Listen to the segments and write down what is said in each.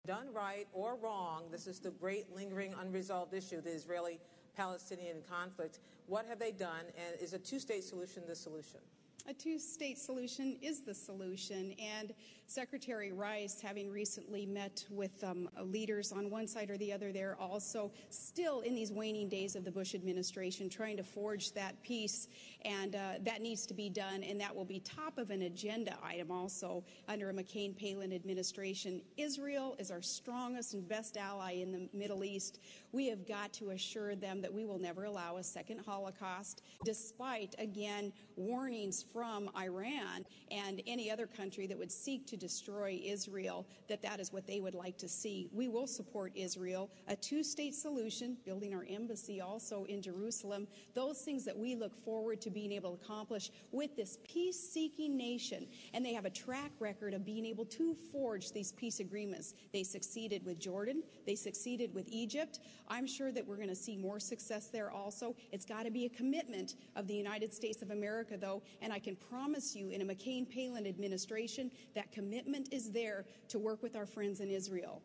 Done right or wrong, this is the great lingering unresolved issue, the Israeli-Palestinian conflict. What have they done, and is a two-state solution the solution? A two-state solution is the solution, and Secretary Rice, having recently met with leaders on one side or the other, they're also still in these waning days of the Bush administration trying to forge that peace, and that needs to be done, and that will be top of an agenda item also under a McCain-Palin administration. Israel is our strongest and best ally in the Middle East. We have got to assure them that we will never allow a second Holocaust, despite, again, warnings from Iran and any other country that would seek to destroy Israel, that is what they would like to see. We will support Israel, a two-state solution, building our embassy also in Jerusalem, those things that we look forward to being able to accomplish with this peace-seeking nation. And they have a track record of being able to forge these peace agreements. They succeeded with Jordan. They succeeded with Egypt. I'm sure that we're going to see more success there also. It's got to be a commitment of the United States of America, though, and I can promise you in a McCain-Palin administration that commitment is there to work with our friends in Israel.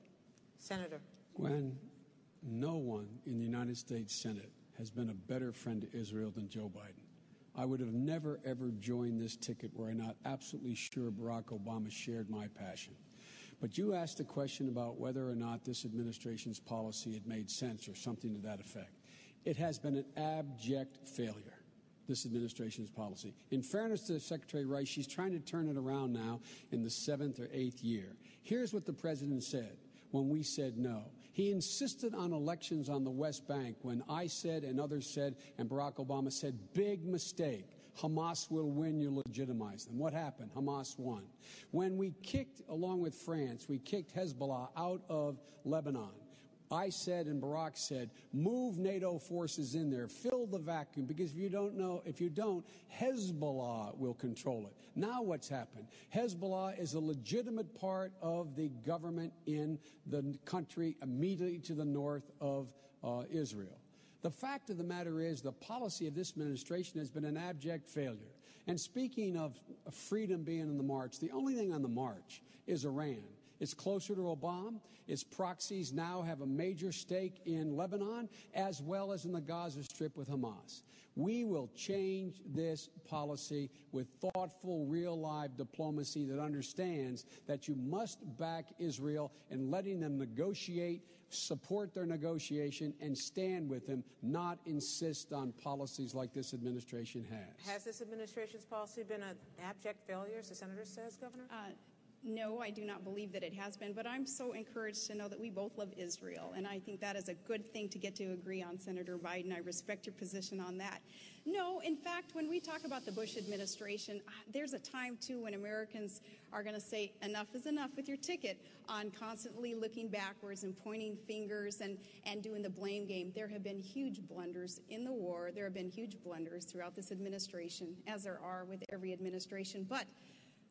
Senator. Gwen, no one in the United States Senate has been a better friend to Israel than Joe Biden. I would have never, ever joined this ticket were I not absolutely sure Barack Obama shared my passion. But you asked a question about whether or not this administration's policy had made sense or something to that effect. It has been an abject failure, this administration's policy. In fairness to Secretary Rice, she's trying to turn it around now in the 7th or 8th year. Here's what the president said when we said no. He insisted on elections on the West Bank when I said and others said and Barack Obama said, big mistake. Hamas will win, you legitimize them. What happened? Hamas won. When we kicked, along with France, we kicked Hezbollah out of Lebanon, I said and Barack said, move NATO forces in there, fill the vacuum, because if you don't, Hezbollah will control it. Now what's happened? Hezbollah is a legitimate part of the government in the country immediately to the north of Israel. The fact of the matter is the policy of this administration has been an abject failure. And speaking of freedom being on the march, the only thing on the march is Iran. It's closer to Obama. Its proxies now have a major stake in Lebanon as well as in the Gaza Strip with Hamas. We will change this policy with thoughtful, real live diplomacy that understands that you must back Israel in letting them negotiate, support their negotiation, and stand with them, not insist on policies like this administration has. Has this administration's policy been an abject failure, as the senator says, Governor? No, I do not believe that it has been, but I'm so encouraged to know that we both love Israel, and I think that is a good thing to get to agree on, Senator Biden. I respect your position on that. No, in fact, when we talk about the Bush administration, there's a time, too, when Americans are going to say enough is enough with your ticket on constantly looking backwards and pointing fingers and doing the blame game. There have been huge blunders in the war. There have been huge blunders throughout this administration, as there are with every administration, but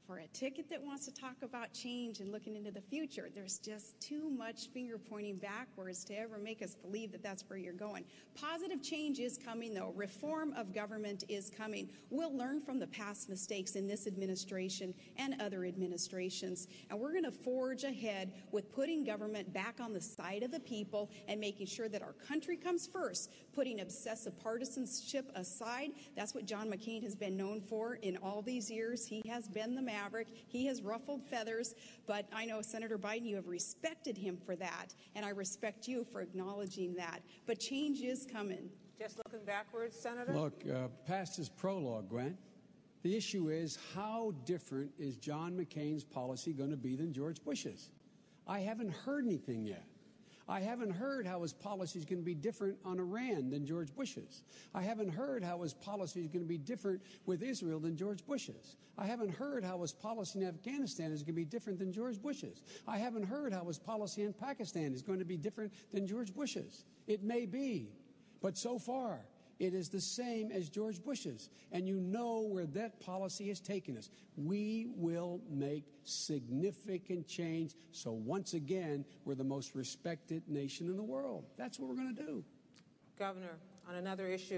for a ticket that wants to talk about change and looking into the future, there's just too much finger pointing backwards to ever make us believe that that's where you're going. Positive change is coming, though. Reform of government is coming. We'll learn from the past mistakes in this administration and other administrations, and we're going to forge ahead with putting government back on the side of the people and making sure that our country comes first, putting obsessive partisanship aside. That's what John McCain has been known for in all these years. He has been the maverick. He has ruffled feathers, but I know, Senator Biden, you have respected him for that, and I respect you for acknowledging that. But change is coming. Just looking backwards, Senator? Look, past his prologue, Gwen. The issue is, how different is John McCain's policy going to be than George Bush's? I haven't heard anything yet. I haven't heard how his policy is going to be different on Iran than George Bush's. I haven't heard how his policy is going to be different with Israel than George Bush's. I haven't heard how his policy in Afghanistan is going to be different than George Bush's. I haven't heard how his policy in Pakistan is going to be different than George Bush's. It may be, but so far, it is the same as George Bush's, and you know where that policy has taken us. We will make significant change, so once again, we're the most respected nation in the world. That's what we're going to do. Governor, on another issue.